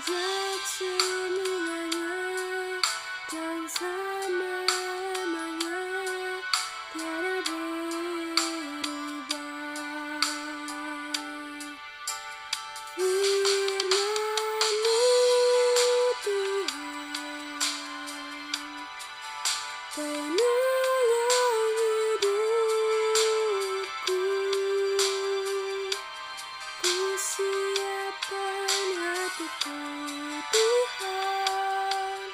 sejak semuanya dan selama-lamanya tiada berubah. Firman-Mu Tuhan, penolong hidupku. Ku siapkan hatiku Tuhan,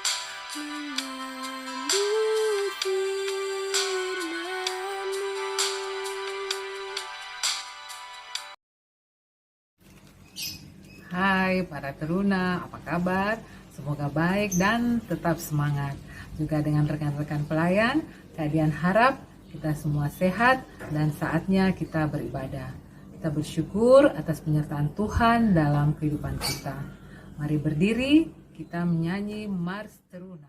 menyambut firman-Mu. Hai para teruna, apa kabar? Semoga baik dan tetap semangat. Juga dengan rekan-rekan pelayan, Kadian harap kita semua sehat dan saatnya kita beribadah. Kita bersyukur atas penyertaan Tuhan dalam kehidupan kita. Mari berdiri, kita menyanyi Mars Teruna.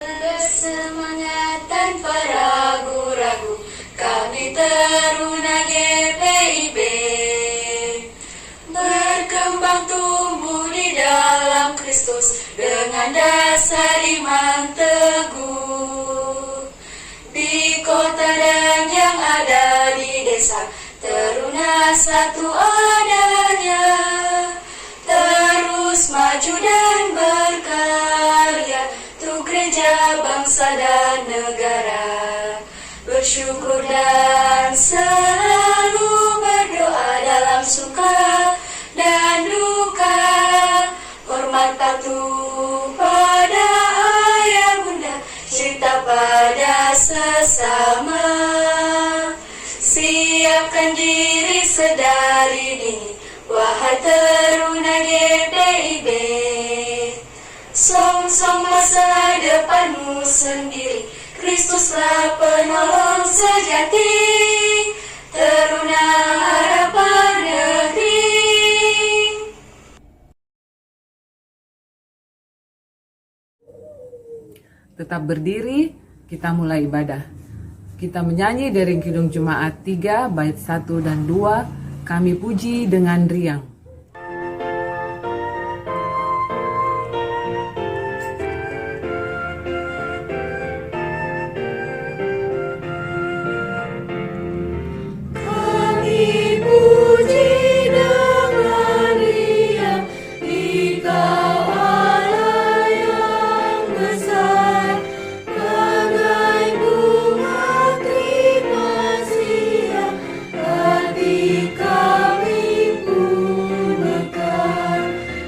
Bersemangat tanpa ragu-ragu, kami teruna GPIB. Berkembang tumbuh di dalam Kristus dengan dasar iman teguh. Di kota dan yang ada di desa, teruna satu adanya. Terus maju dan berkarya untuk gereja, bangsa dan negara. Bersyukur dan selalu berdoa dalam suka dan duka. Hormat patuh pada ayah bunda, cinta pada sesama. Siapkan diri sedari dini, wahai teruna GPIB. Song-song masa depanmu sendiri, Kristuslah penolong sejati. Teruna harapan negeri. Tetap berdiri, kita mulai ibadah. Kita menyanyi dari Kidung Jemaat 3 bait 1 dan 2, kami puji dengan riang. Kami puji dengan riang, Dikau Allah yang besar. Bagai bunga terima siang, hati kami pun mekar.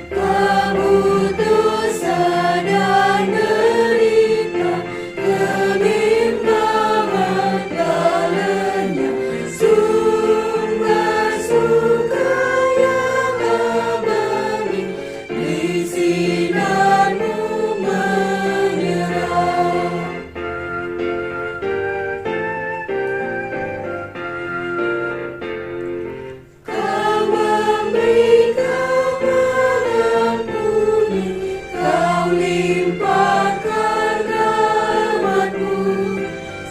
Kabut dosa dan derita, kebimbangan tak sumber suka yang abadi, di sinar-Mu menyerah. Kau memberi, Kau mengampuni, Kau limpahkan rahmat-Mu.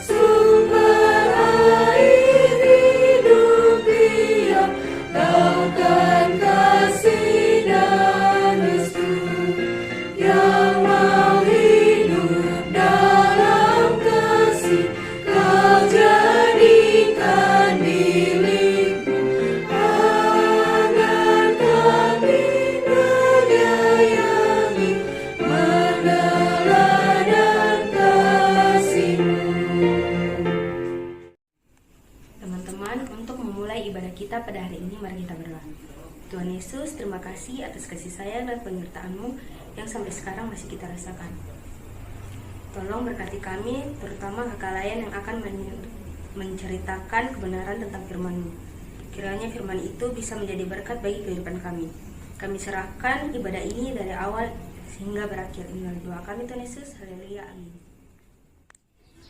Sumber air hidup diam, lautan kasih dan restu. Yang mau hidup dalam kasih, Kau jadikan milik-Mu. Agar kami menyayangi, meneladan kasih-Mu. Teman-teman, untuk memulai ibadah kita pada hari ini, mari kita berdoa. Tuhan Yesus, terima kasih atas kasih sayang dan penyertaan-Mu yang sampai sekarang masih kita rasakan. Tolong berkati kami, terutama kakak-layan yang akan menceritakan kebenaran tentang firman-Mu. Kiranya firman itu bisa menjadi berkat bagi kehidupan kami. Kami serahkan ibadah ini dari awal sehingga berakhir. Inilah doa kami Tuhan Yesus. Haleluya. Amin.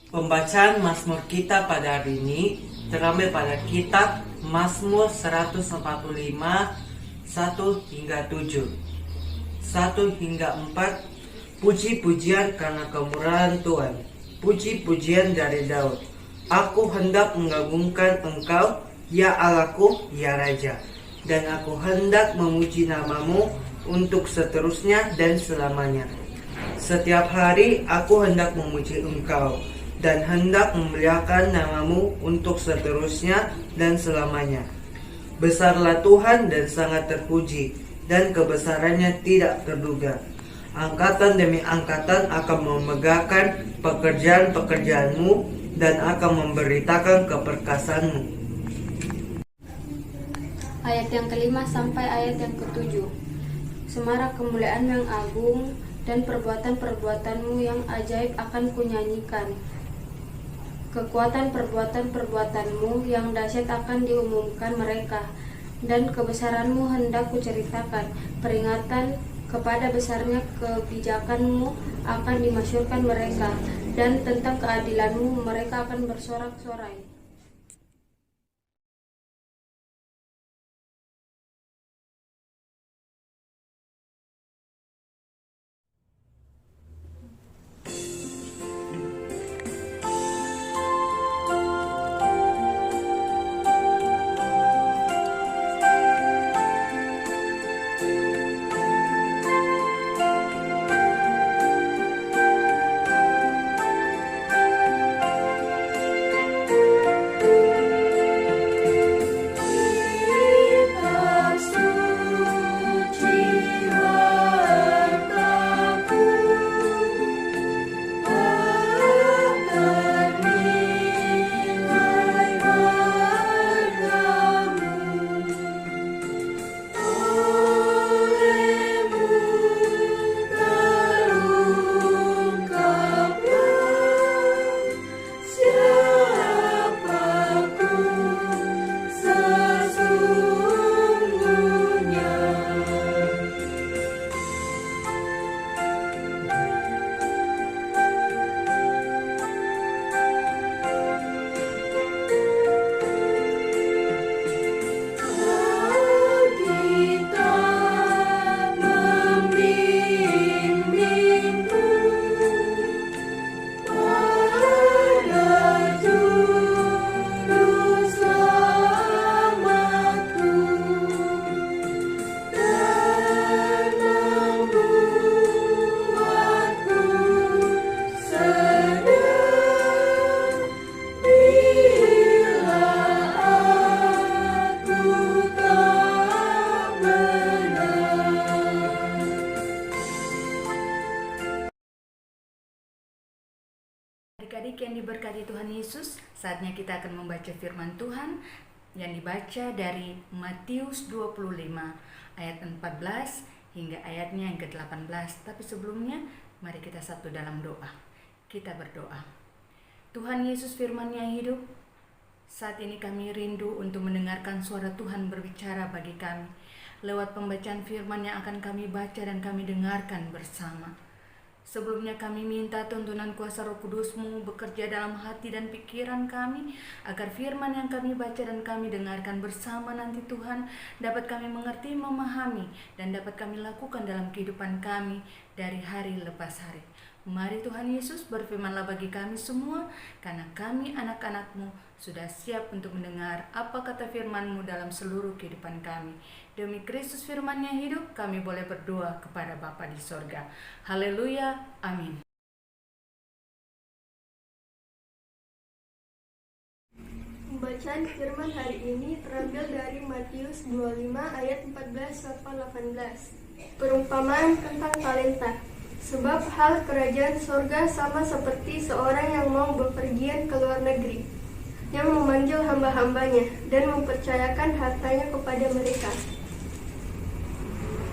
Pembacaan Mazmur kita pada hari ini terambil pada kitab Mazmur 145 1 hingga 7. 1 hingga 4. Puji-pujian karena kemurahan Tuhan. Puji-pujian dari Daud. Aku hendak mengagungkan Engkau, ya Allahku, ya Raja. dan aku hendak memuji namamu untuk seterusnya dan selamanya. Setiap hari aku hendak memuji Engkau dan hendak memuliakan namamu untuk seterusnya dan selamanya. Besarlah Tuhan dan sangat terpuji, dan kebesarannya tidak terduga. Angkatan demi angkatan akan memegahkan pekerjaan-pekerjaanmu dan akan memberitakan keperkasaanmu. Ayat yang kelima sampai ayat yang ketujuh. Semarak kemuliaan yang agung dan perbuatan-perbuatanmu yang ajaib akan kunyanyikan. Kekuatan perbuatan-perbuatanmu yang dahsyat akan diumumkan mereka, dan kebesaranmu hendak kuceritakan. Peringatan kepada besarnya kebijakanmu akan dimasyurkan mereka, dan tentang keadilanmu mereka akan bersorak-sorai. Adik-adik yang diberkati Tuhan Yesus, saatnya kita akan membaca firman Tuhan yang dibaca dari Matius 25 ayat 14 hingga ayatnya yang ke-18. Tapi sebelumnya, mari kita satu dalam doa. Kita berdoa. Tuhan Yesus, firman yang hidup, saat ini kami rindu untuk mendengarkan suara Tuhan berbicara bagi kami lewat pembacaan firman yang akan kami baca dan kami dengarkan bersama. Sebelumnya kami minta tuntunan kuasa Roh Kudus-Mu bekerja dalam hati dan pikiran kami, agar firman yang kami baca dan kami dengarkan bersama nanti Tuhan dapat kami mengerti, memahami, dan dapat kami lakukan dalam kehidupan kami dari hari lepas hari. Mari Tuhan Yesus berfirmanlah bagi kami semua, karena kami anak-anak-Mu sudah siap untuk mendengar apa kata firman-Mu dalam seluruh kehidupan kami. Demi Kristus firman yang hidup, kami boleh berdoa kepada Bapa di sorga. Haleluya, amin. Pembacaan firman hari ini terambil dari Matius 25 ayat 14-18. Perumpamaan tentang talenta. Sebab hal kerajaan sorga sama seperti seorang yang mau bepergian ke luar negeri, yang memanggil hamba-hambanya dan mempercayakan hartanya kepada mereka.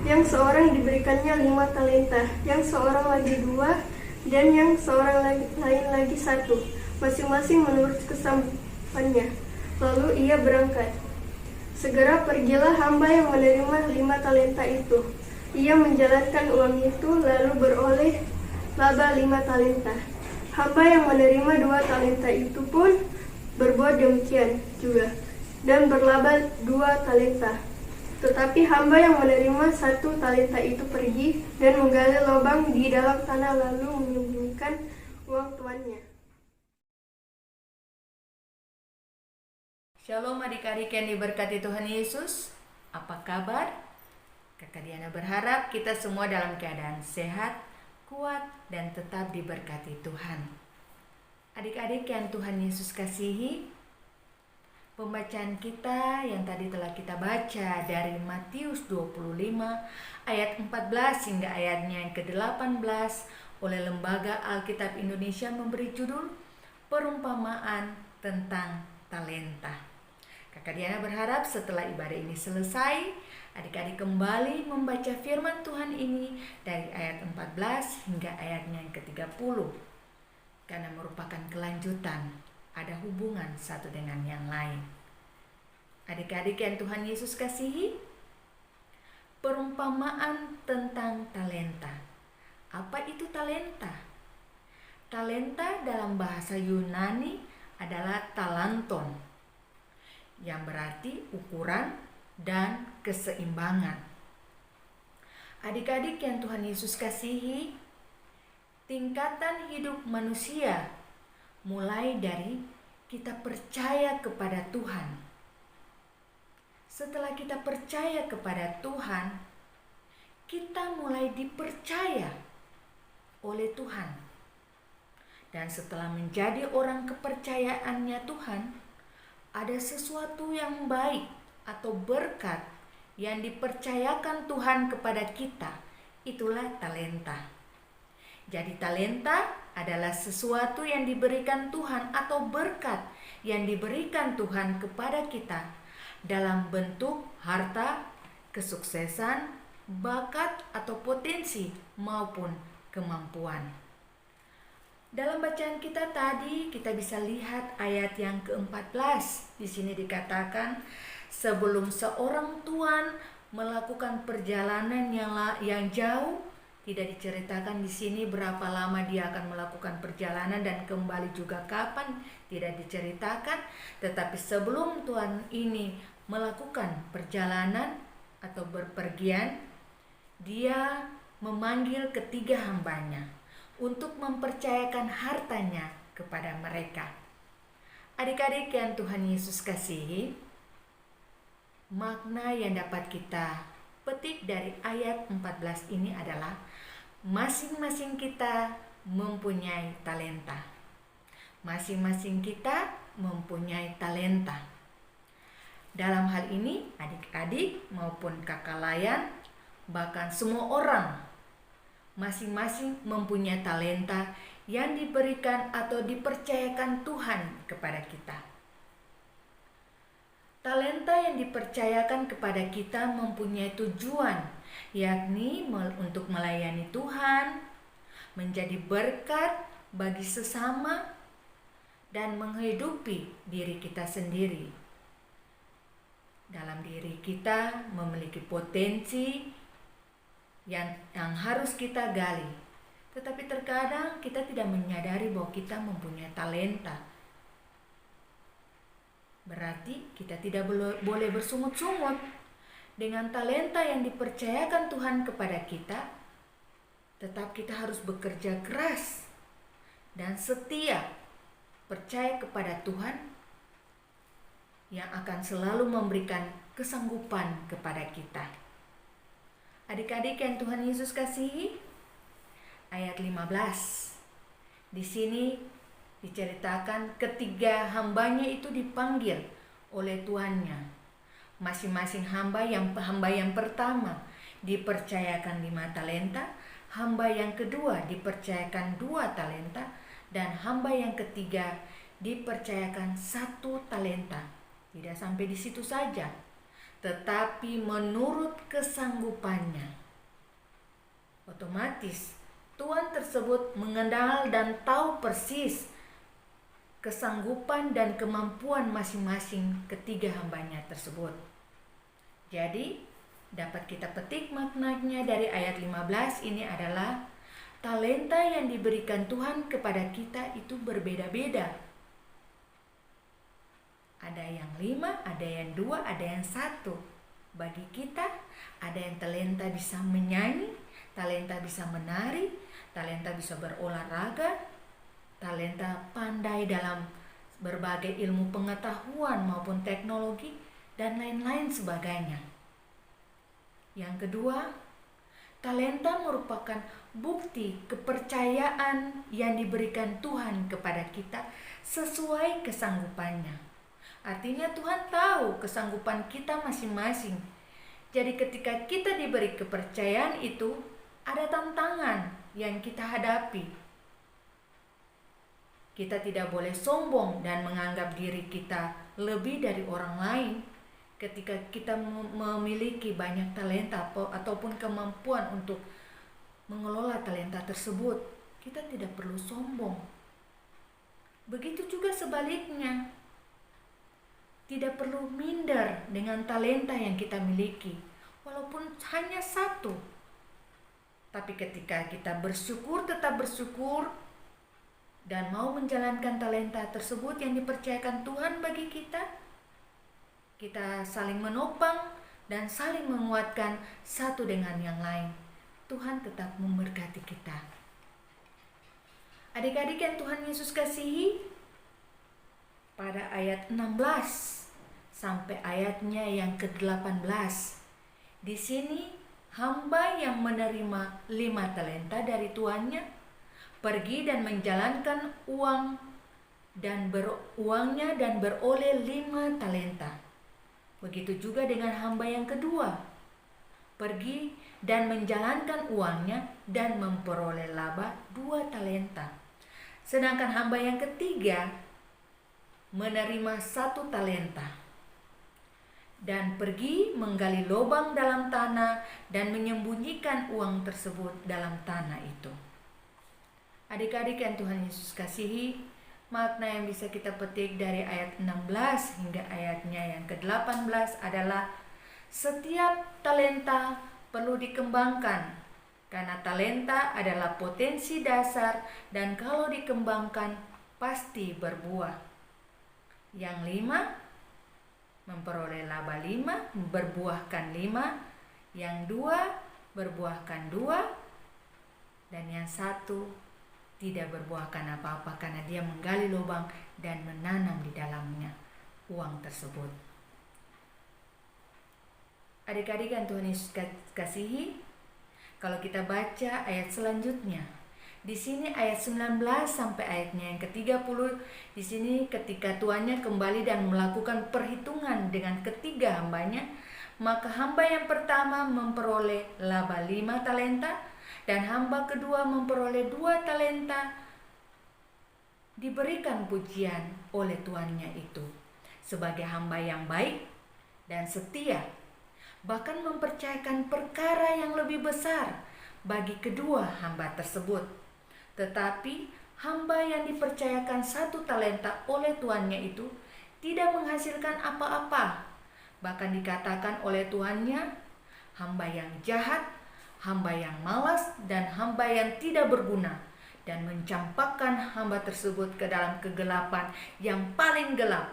Yang seorang diberikannya 5 talenta, yang seorang lagi 2, dan yang seorang lain lagi 1, masing-masing menurut kesanggupannya. Lalu ia berangkat. Segera pergilah hamba yang menerima 5 talenta itu. Ia menjalankan uang itu, lalu beroleh laba 5 talenta. Hamba yang menerima 2 talenta itu pun berbuat demikian juga, dan berlaba 2 talenta. Tetapi hamba yang menerima 1 talenta itu pergi dan menggali lubang di dalam tanah, lalu menyembunyikan uang tuannya. Shalom adik-adik yang diberkati Tuhan Yesus. Apa kabar? Kakak Diana berharap kita semua dalam keadaan sehat, kuat, dan tetap diberkati Tuhan. Adik-adik yang Tuhan Yesus kasihi, pembacaan kita yang tadi telah kita baca dari Matius 25 ayat 14 hingga ayatnya yang ke-18 oleh Lembaga Alkitab Indonesia memberi judul Perumpamaan tentang Talenta. Kakak Diana berharap setelah ibadah ini selesai, adik-adik kembali membaca firman Tuhan ini dari ayat 14 hingga ayatnya yang ke-30. Karena merupakan kelanjutan, ada hubungan satu dengan yang lain. Adik-adik yang Tuhan Yesus kasihi, perumpamaan tentang talenta. Apa itu talenta? Talenta dalam bahasa Yunani adalah talanton, yang berarti ukuran dan keseimbangan. Adik-adik yang Tuhan Yesus kasihi, tingkatan hidup manusia mulai dari kita percaya kepada Tuhan. Setelah kita percaya kepada Tuhan, kita mulai dipercaya oleh Tuhan. Dan setelah menjadi orang kepercayaannya Tuhan, ada sesuatu yang baik atau berkat yang dipercayakan Tuhan kepada kita. Itulah talenta. Jadi talenta adalah sesuatu yang diberikan Tuhan atau berkat yang diberikan Tuhan kepada kita dalam bentuk harta, kesuksesan, bakat atau potensi maupun kemampuan. Dalam bacaan kita tadi, kita bisa lihat ayat yang ke-14. Di sini dikatakan, sebelum seorang tuan melakukan perjalanan yang jauh, tidak diceritakan di sini berapa lama dia akan melakukan perjalanan dan kembali juga kapan, tidak diceritakan. Tetapi sebelum tuan ini melakukan perjalanan atau berpergian, dia memanggil ketiga hambanya untuk mempercayakan hartanya kepada mereka. Adik-adik yang Tuhan Yesus kasihi, makna yang dapat kita petik dari ayat 14 ini adalah masing-masing kita mempunyai talenta. Masing-masing kita mempunyai talenta. Dalam hal ini, adik-adik maupun kakak layan, bahkan semua orang masing-masing mempunyai talenta yang diberikan atau dipercayakan Tuhan kepada kita. Talenta yang dipercayakan kepada kita mempunyai tujuan, yakni untuk melayani Tuhan, menjadi berkat bagi sesama, dan menghidupi diri kita sendiri. Dalam diri kita memiliki potensi yang harus kita gali. Tetapi terkadang kita tidak menyadari bahwa kita mempunyai talenta. Berarti kita tidak boleh bersungut-sungut dengan talenta yang dipercayakan Tuhan kepada kita. Tetap kita harus bekerja keras dan setia, percaya kepada Tuhan yang akan selalu memberikan kesanggupan kepada kita. Adik-adik yang Tuhan Yesus kasihi, ayat 15. Di sini diceritakan ketiga hambanya itu dipanggil oleh tuannya. Masing-masing hamba yang pertama dipercayakan 5 talenta, hamba yang kedua dipercayakan 2 talenta, dan hamba yang ketiga dipercayakan 1 talenta. Tidak sampai di situ saja, tetapi menurut kesanggupannya. Otomatis tuan tersebut mengenal dan tahu persis kesanggupan dan kemampuan masing-masing ketiga hambanya tersebut. Jadi dapat kita petik maknanya dari ayat 15 ini adalah talenta yang diberikan Tuhan kepada kita itu berbeda-beda. Ada yang 5, ada yang 2, ada yang 1. Bagi kita, ada yang talenta bisa menyanyi, talenta bisa menari, talenta bisa berolahraga, talenta pandai dalam berbagai ilmu pengetahuan maupun teknologi, dan lain-lain sebagainya. Yang kedua, talenta merupakan bukti kepercayaan yang diberikan Tuhan kepada kita sesuai kesanggupannya. Artinya Tuhan tahu kesanggupan kita masing-masing. Jadi ketika kita diberi kepercayaan itu, ada tantangan yang kita hadapi. Kita tidak boleh sombong dan menganggap diri kita lebih dari orang lain. Ketika kita memiliki banyak talenta ataupun kemampuan untuk mengelola talenta tersebut, kita tidak perlu sombong. Begitu juga sebaliknya. Tidak perlu minder dengan talenta yang kita miliki, walaupun hanya satu. Tapi ketika kita bersyukur, tetap bersyukur, dan mau menjalankan talenta tersebut yang dipercayakan Tuhan bagi kita, kita saling menopang dan saling menguatkan satu dengan yang lain. Tuhan tetap memberkati kita. Adik-adik yang Tuhan Yesus kasihi, pada ayat 16 sampai ayatnya yang ke-18, di sini hamba yang menerima 5 talenta dari tuannya pergi dan menjalankan uangnya dan beroleh 5 talenta. Begitu juga dengan hamba yang kedua, pergi dan menjalankan uangnya dan memperoleh laba 2 talenta. Sedangkan hamba yang ketiga menerima 1 talenta dan pergi menggali lubang dalam tanah dan menyembunyikan uang tersebut dalam tanah itu. Adik-adik yang Tuhan Yesus kasihi, makna yang bisa kita petik dari ayat 16 hingga ayatnya yang ke-18 adalah setiap talenta perlu dikembangkan, karena talenta adalah potensi dasar dan kalau dikembangkan pasti berbuah. Yang 5 memperoleh laba 5, berbuahkan 5, yang 2 berbuahkan 2, dan yang 1 tidak berbuahkan apa-apa karena dia menggali lubang dan menanam di dalamnya uang tersebut. Adik-adik yang Tuhan Yesus kasihi, kalau kita baca ayat selanjutnya, di sini ayat 19 sampai ayatnya yang ke-30, di sini ketika tuannya kembali dan melakukan perhitungan dengan ketiga hambanya, maka hamba yang pertama memperoleh laba 5 talenta dan hamba kedua memperoleh 2 talenta. Diberikan pujian oleh tuannya itu sebagai hamba yang baik dan setia, bahkan mempercayakan perkara yang lebih besar bagi kedua hamba tersebut. Tetapi hamba yang dipercayakan 1 talenta oleh tuannya itu tidak menghasilkan apa-apa. Bahkan dikatakan oleh tuannya, hamba yang jahat, hamba yang malas, dan hamba yang tidak berguna, dan mencampakkan hamba tersebut ke dalam kegelapan yang paling gelap.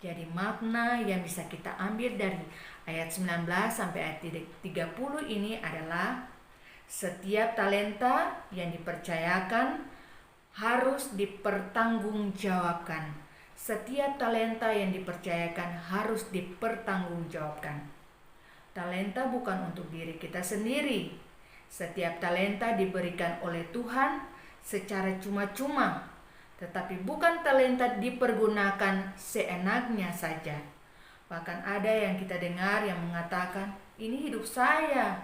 Jadi makna yang bisa kita ambil dari ayat 19 sampai ayat 30 ini adalah setiap talenta yang dipercayakan harus dipertanggungjawabkan. Setiap talenta yang dipercayakan harus dipertanggungjawabkan. Talenta bukan untuk diri kita sendiri. Setiap talenta diberikan oleh Tuhan secara cuma-cuma, tetapi bukan talenta dipergunakan seenaknya saja. Bahkan ada yang kita dengar yang mengatakan, ini hidup saya,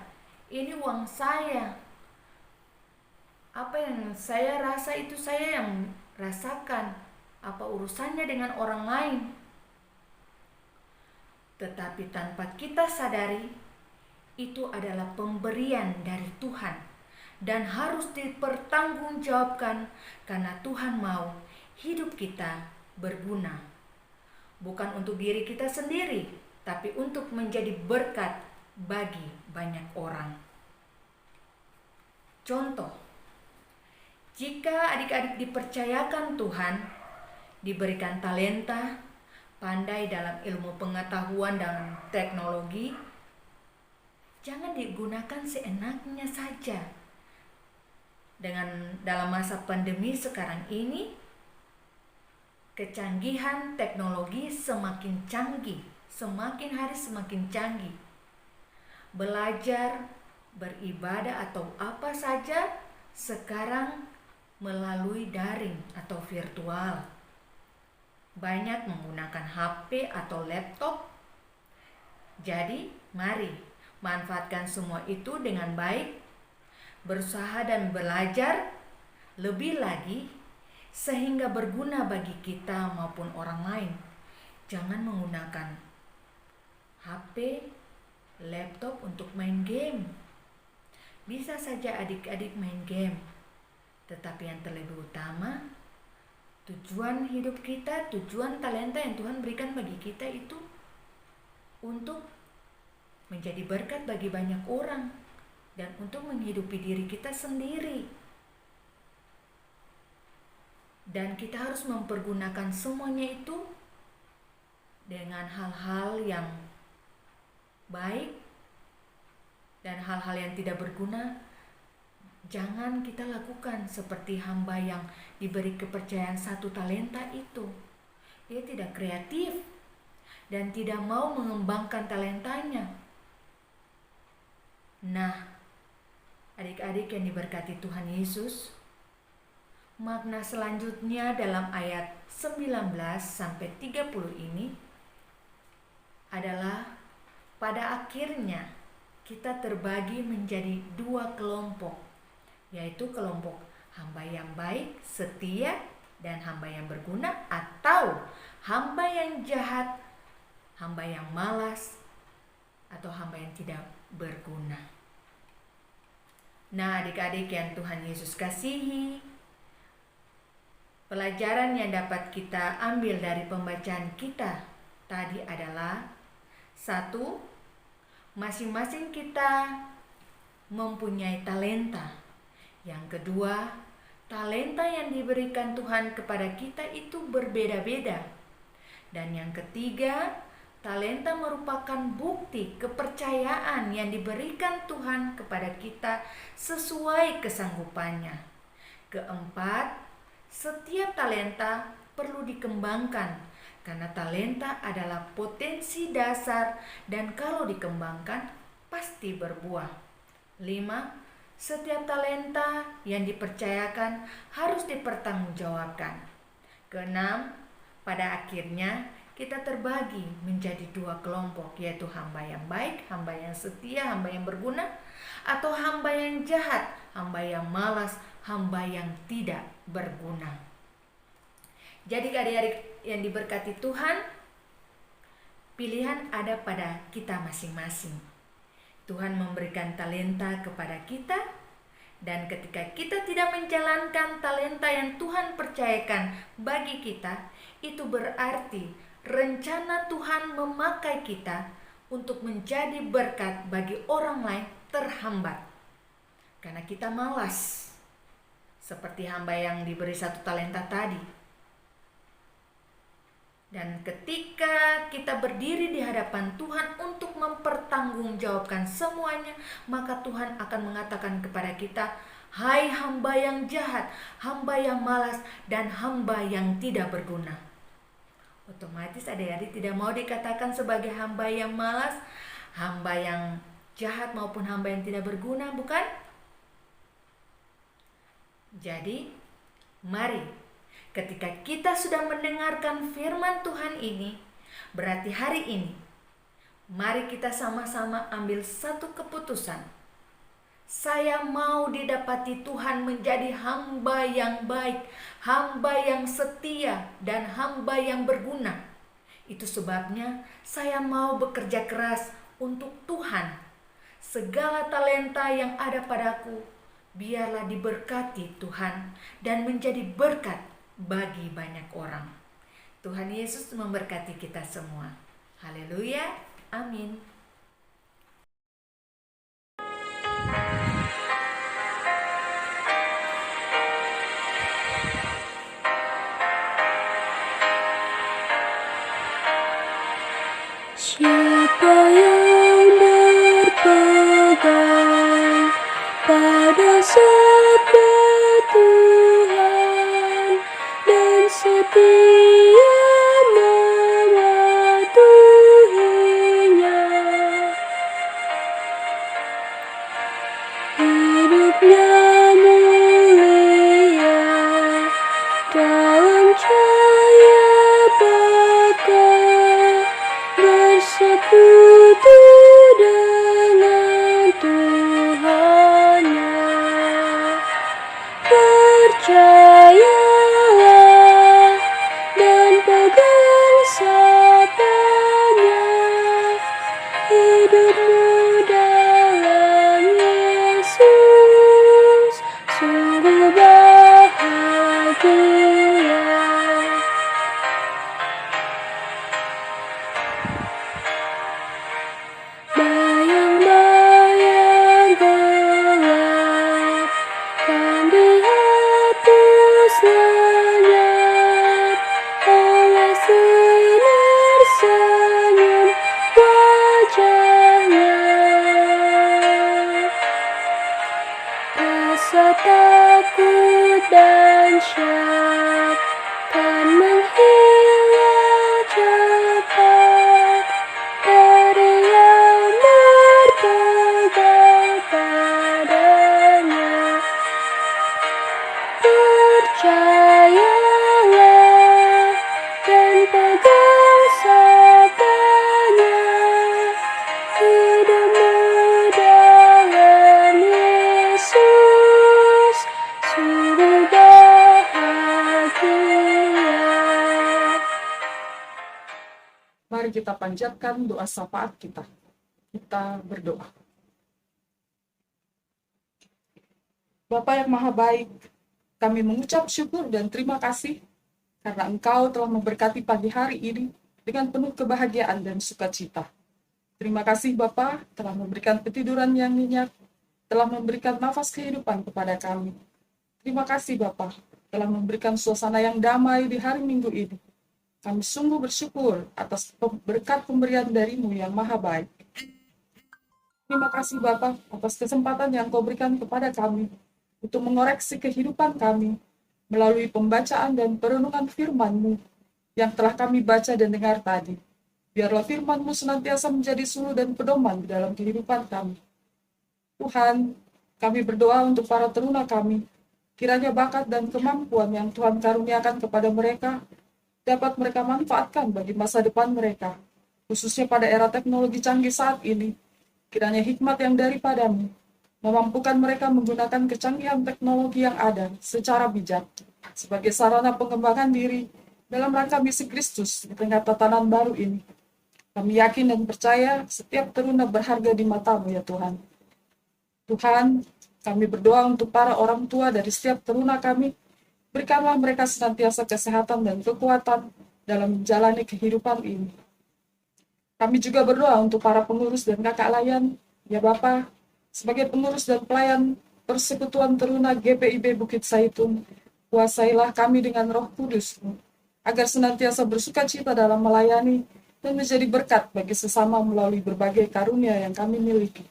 ini uang saya. Apa yang saya rasa itu saya yang rasakan. Apa urusannya dengan orang lain? Tetapi tanpa kita sadari, itu adalah pemberian dari Tuhan dan harus dipertanggungjawabkan karena Tuhan mau hidup kita berguna. Bukan untuk diri kita sendiri, tapi untuk menjadi berkat bagi banyak orang. Contoh, jika adik-adik dipercayakan Tuhan, diberikan talenta, pandai dalam ilmu pengetahuan dan teknologi, jangan digunakan seenaknya saja. Dalam masa pandemi sekarang ini, kecanggihan teknologi semakin canggih, semakin hari semakin canggih. belajar, beribadah atau apa saja sekarang melalui daring atau virtual. Banyak menggunakan HP atau laptop. Jadi, mari manfaatkan semua itu dengan baik, berusaha dan belajar lebih lagi sehingga berguna bagi kita maupun orang lain. Jangan menggunakan HP, laptop untuk main game. Bisa saja adik-adik main game, tetapi yang terlebih utama, tujuan hidup kita, tujuan talenta yang Tuhan berikan bagi kita itu untuk menjadi berkat bagi banyak orang dan untuk menghidupi diri kita sendiri. Dan kita harus mempergunakan semuanya itu dengan hal-hal yang baik dan hal-hal yang tidak berguna. Jangan kita lakukan seperti hamba yang diberi kepercayaan 1 talenta itu. Dia tidak kreatif dan tidak mau mengembangkan talentanya. Nah, adik-adik yang diberkati Tuhan Yesus, makna selanjutnya dalam ayat 19-30 ini adalah pada akhirnya kita terbagi menjadi 2 kelompok, yaitu kelompok hamba yang baik, setia, dan hamba yang berguna, atau hamba yang jahat, hamba yang malas, atau hamba yang tidak berguna. Nah, adik-adik yang Tuhan Yesus kasihi, pelajaran yang dapat kita ambil dari pembacaan kita tadi adalah 1, masing-masing kita mempunyai talenta. Yang kedua, talenta yang diberikan Tuhan kepada kita itu berbeda-beda. Dan yang ketiga, talenta merupakan bukti kepercayaan yang diberikan Tuhan kepada kita sesuai kesanggupannya. Keempat, setiap talenta perlu dikembangkan karena talenta adalah potensi dasar dan kalau dikembangkan pasti berbuah. 5, setiap talenta yang dipercayakan harus dipertanggungjawabkan. Keenam, pada akhirnya kita terbagi menjadi 2 kelompok, yaitu hamba yang baik, hamba yang setia, hamba yang berguna, atau hamba yang jahat, hamba yang malas, hamba yang tidak berguna. Jadi adik-adik yang diberkati Tuhan, pilihan ada pada kita masing-masing. Tuhan memberikan talenta kepada kita, dan ketika kita tidak menjalankan talenta yang Tuhan percayakan bagi kita, itu berarti rencana Tuhan memakai kita untuk menjadi berkat bagi orang lain terhambat. Karena kita malas, seperti hamba yang diberi 1 talenta tadi. Dan ketika kita berdiri di hadapan Tuhan untuk mempertanggungjawabkan semuanya, maka Tuhan akan mengatakan kepada kita, "Hai hamba yang jahat, hamba yang malas, dan hamba yang tidak berguna." Otomatis adik-adik tidak mau dikatakan sebagai hamba yang malas, hamba yang jahat maupun hamba yang tidak berguna, bukan? Jadi, mari ketika kita sudah mendengarkan firman Tuhan ini, berarti hari ini, mari kita sama-sama ambil satu keputusan. Saya mau didapati Tuhan menjadi hamba yang baik, hamba yang setia, dan hamba yang berguna. Itu sebabnya saya mau bekerja keras untuk Tuhan. Segala talenta yang ada padaku, biarlah diberkati Tuhan dan menjadi berkat bagi banyak orang. Tuhan Yesus memberkati kita semua. Haleluya, amin. Siapa yang berpegang pada sabda Tuhan dan setia mematuhinya, mulia dalam cahaya baka bersekutu dengan Tuhannya. Percayalah dan pegang sapanya, hidupmu dalam Yesus sungguh bahagia. Bayang-bayang gelap kan dihapus lenyap oleh sinar senyum wajahnya. Rasa takut dan syak kan menghilang cepat dari yang berpegang padanya. Percayalah dan pegang sapanya, hidupmu dalam Yesus sungguh bahagia. Mari kita panjatkan doa syafaat kita. Kita berdoa. Bapa yang Maha Baik, kami mengucap syukur dan terima kasih karena Engkau telah memberkati pagi hari ini dengan penuh kebahagiaan dan sukacita. Terima kasih Bapa telah memberikan ketiduran yang nyenyak, telah memberikan nafas kehidupan kepada kami. Terima kasih Bapa telah memberikan suasana yang damai di hari Minggu ini. Kami sungguh bersyukur atas berkat pemberian dari-Mu yang Maha Baik. Terima kasih Bapa atas kesempatan yang Kau berikan kepada kami untuk mengoreksi kehidupan kami melalui pembacaan dan perenungan firman-Mu yang telah kami baca dan dengar tadi. Biarlah firman-Mu senantiasa menjadi suluh dan pedoman di dalam kehidupan kami. Tuhan, kami berdoa untuk para teruna kami. Kiranya bakat dan kemampuan yang Tuhan karuniakan kepada mereka dapat mereka manfaatkan bagi masa depan mereka, khususnya pada era teknologi canggih saat ini. Kiranya hikmat yang daripadamu memampukan mereka menggunakan kecanggihan teknologi yang ada secara bijak sebagai sarana pengembangan diri dalam rangka misi Kristus di tengah tatanan baru ini. Kami yakin dan percaya setiap teruna berharga di mata-Mu ya Tuhan. Tuhan, kami berdoa untuk para orang tua dari setiap teruna kami. Berikanlah mereka senantiasa kesehatan dan kekuatan dalam menjalani kehidupan ini. Kami juga berdoa untuk para pengurus dan kakak layan, ya Bapa, sebagai pengurus dan pelayan Persekutuan Teruna GPIB Bukit Saitun, kuasailah kami dengan Roh Kudus-Mu, agar senantiasa bersukacita dalam melayani dan menjadi berkat bagi sesama melalui berbagai karunia yang kami miliki.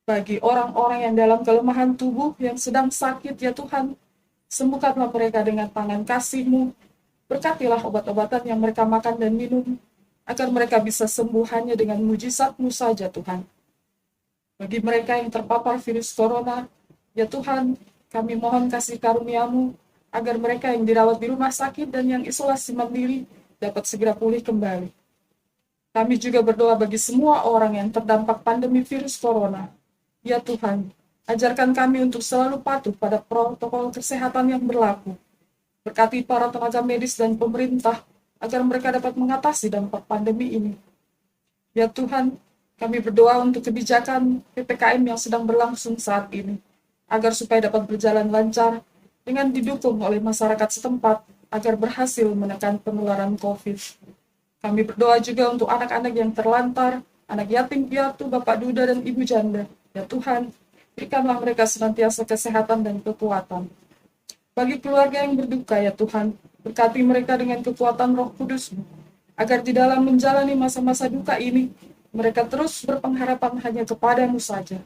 Bagi orang-orang yang dalam kelemahan tubuh yang sedang sakit, ya Tuhan, sembuhkanlah mereka dengan tangan kasih-Mu. Berkatilah obat-obatan yang mereka makan dan minum, agar mereka bisa sembuh hanya dengan mujizat-Mu saja, Tuhan. Bagi mereka yang terpapar virus corona, ya Tuhan, kami mohon kasih karunia-Mu, agar mereka yang dirawat di rumah sakit dan yang isolasi mandiri dapat segera pulih kembali. Kami juga berdoa bagi semua orang yang terdampak pandemi virus corona. Ya Tuhan, ajarkan kami untuk selalu patuh pada protokol kesehatan yang berlaku. Berkati para tenaga medis dan pemerintah agar mereka dapat mengatasi dampak pandemi ini. Ya Tuhan, kami berdoa untuk kebijakan PPKM yang sedang berlangsung saat ini, agar supaya dapat berjalan lancar dengan didukung oleh masyarakat setempat agar berhasil menekan penularan COVID. Kami berdoa juga untuk anak-anak yang terlantar, anak yatim piatu, bapak duda dan ibu janda. Ya Tuhan, berikanlah mereka senantiasa kesehatan dan kekuatan. Bagi keluarga yang berduka, ya Tuhan, berkati mereka dengan kekuatan Roh Kudus-Mu, agar di dalam menjalani masa-masa duka ini, mereka terus berpengharapan hanya kepada-Mu saja.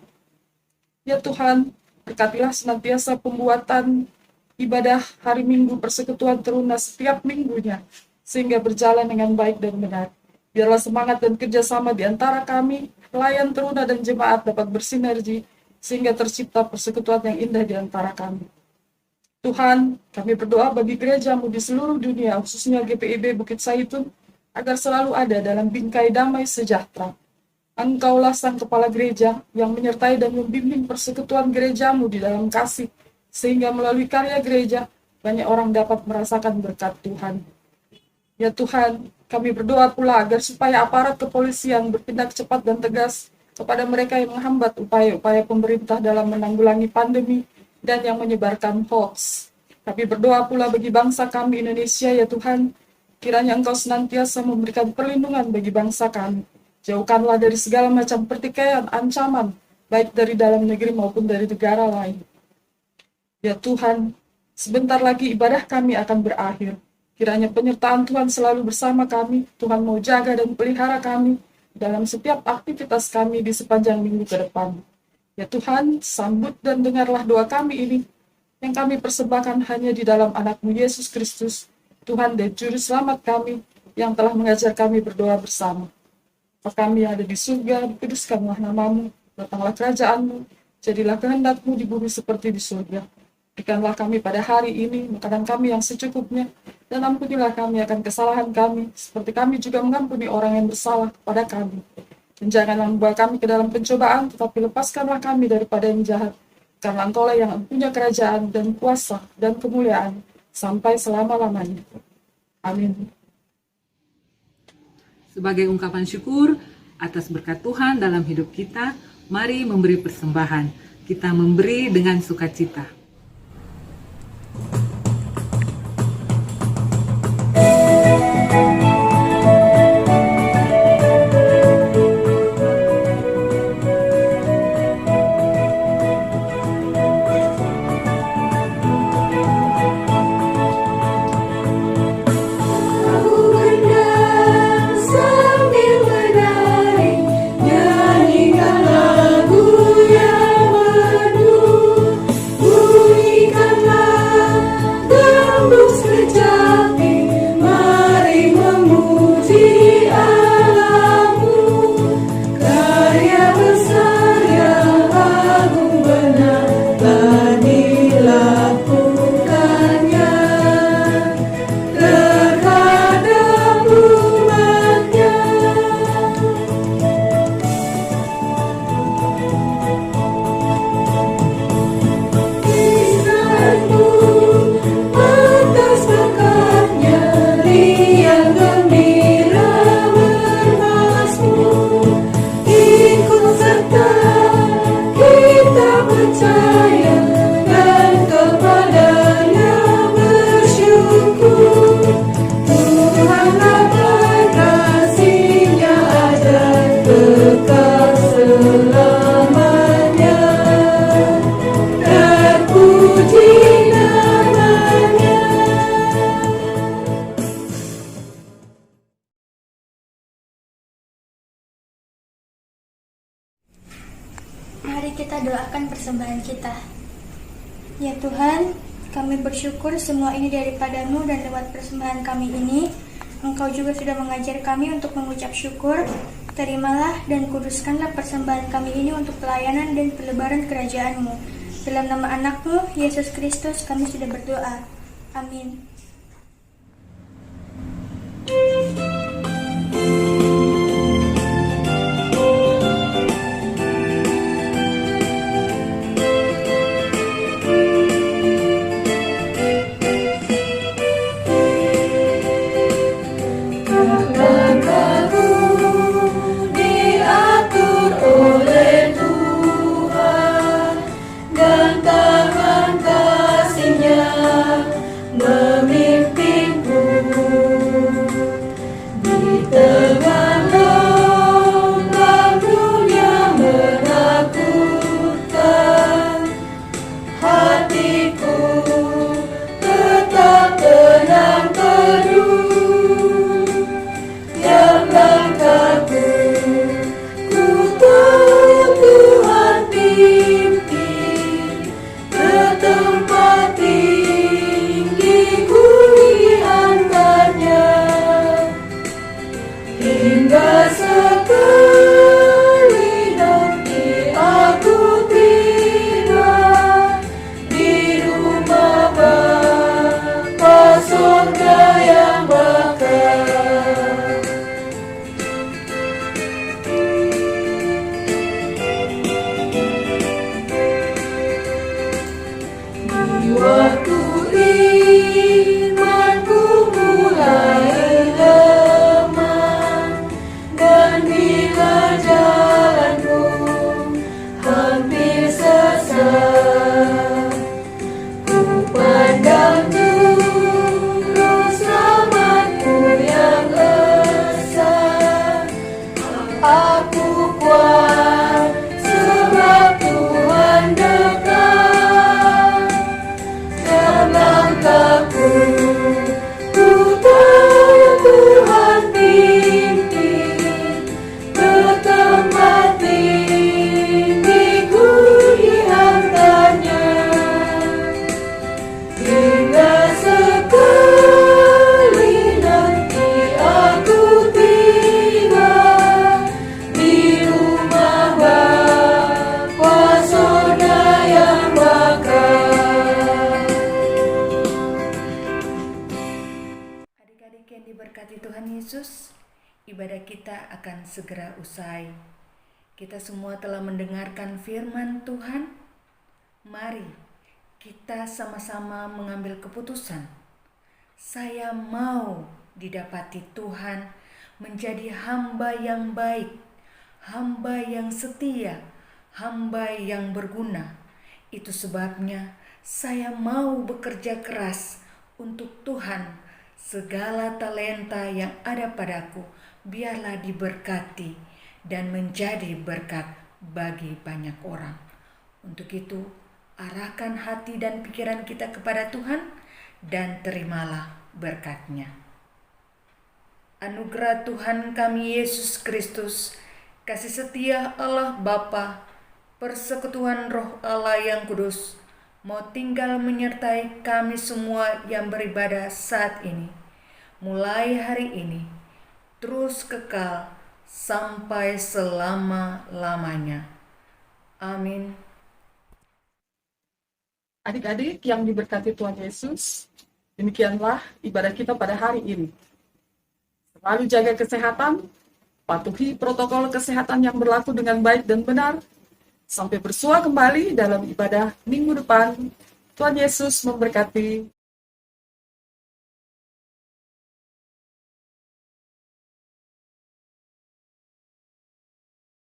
Ya Tuhan, berkatilah senantiasa pembuatan ibadah hari Minggu Persekutuan Teruna setiap minggunya, sehingga berjalan dengan baik dan benar. Biarlah semangat dan kerjasama di antara kami, pelayan teruna dan jemaat dapat bersinergi, sehingga tercipta persekutuan yang indah di antara kami. Tuhan, kami berdoa bagi gereja-Mu di seluruh dunia, khususnya GPIB Bukit Saitun, agar selalu ada dalam bingkai damai sejahtera. Engkaulah Sang Kepala Gereja yang menyertai dan membimbing persekutuan gereja-Mu di dalam kasih, sehingga melalui karya gereja, banyak orang dapat merasakan berkat Tuhan. Ya Tuhan, kami berdoa pula agar supaya aparat kepolisian bertindak cepat dan tegas kepada mereka yang menghambat upaya-upaya pemerintah dalam menanggulangi pandemi dan yang menyebarkan hoax. Kami berdoa pula bagi bangsa kami Indonesia, ya Tuhan, kiranya Engkau senantiasa memberikan perlindungan bagi bangsa kami. Jauhkanlah dari segala macam pertikaian, ancaman, baik dari dalam negeri maupun dari negara lain. Ya Tuhan, sebentar lagi ibadah kami akan berakhir. Kiranya penyertaan Tuhan selalu bersama kami. Tuhan mau jaga dan pelihara kami dalam setiap aktivitas kami di sepanjang minggu ke depan. Ya Tuhan, sambut dan dengarlah doa kami ini, yang kami persembahkan hanya di dalam anak-Mu Yesus Kristus, Tuhan dan Juru Selamat kami, yang telah mengajar kami berdoa bersama. Bapa kami yang ada di surga, dikuduskanlah nama-Mu, datanglah kerajaan-Mu, jadilah kehendak-Mu di bumi seperti di surga. Berikanlah kami pada hari ini makanan kami yang secukupnya, dan ampunilah kami akan kesalahan kami, seperti kami juga mengampuni orang yang bersalah kepada kami. Dan janganlah membawa kami ke dalam pencobaan, tetapi lepaskanlah kami daripada yang jahat, karena Engkaulah yang punya kerajaan dan kuasa dan kemuliaan sampai selama-lamanya. Amin. Sebagai ungkapan syukur atas berkat Tuhan dalam hidup kita, mari memberi persembahan. Kita memberi dengan sukacita. Mari kita doakan persembahan kita. Ya Tuhan, kami bersyukur semua ini daripada-Mu, dan lewat persembahan kami ini, Engkau juga sudah mengajar kami untuk mengucap syukur. Terimalah dan kuduskanlah persembahan kami ini untuk pelayanan dan pelebaran kerajaan-Mu. Dalam nama anak-Mu, Yesus Kristus, kami sudah berdoa. Amin. Dan tangan kasih-Nya Yesus, ibadah kita akan segera usai. Kita semua telah mendengarkan firman Tuhan. Mari kita sama-sama mengambil keputusan. Saya mau didapati Tuhan menjadi hamba yang baik, hamba yang setia, hamba yang berguna. Itu sebabnya saya mau bekerja keras untuk Tuhan. Segala talenta yang ada padaku biarlah diberkati dan menjadi berkat bagi banyak orang. Untuk itu, arahkan hati dan pikiran kita kepada Tuhan dan terimalah berkat-Nya. Anugerah Tuhan kami Yesus Kristus, kasih setia Allah Bapa, persekutuan Roh Allah yang kudus, mau tinggal menyertai kami semua yang beribadah saat ini, mulai hari ini, terus kekal sampai selama-lamanya. Amin. Adik-adik yang diberkati Tuhan Yesus, demikianlah ibadah kita pada hari ini. Selalu jaga kesehatan, patuhi protokol kesehatan yang berlaku dengan baik dan benar, sampai bersua kembali dalam ibadah minggu depan. Tuhan Yesus memberkati.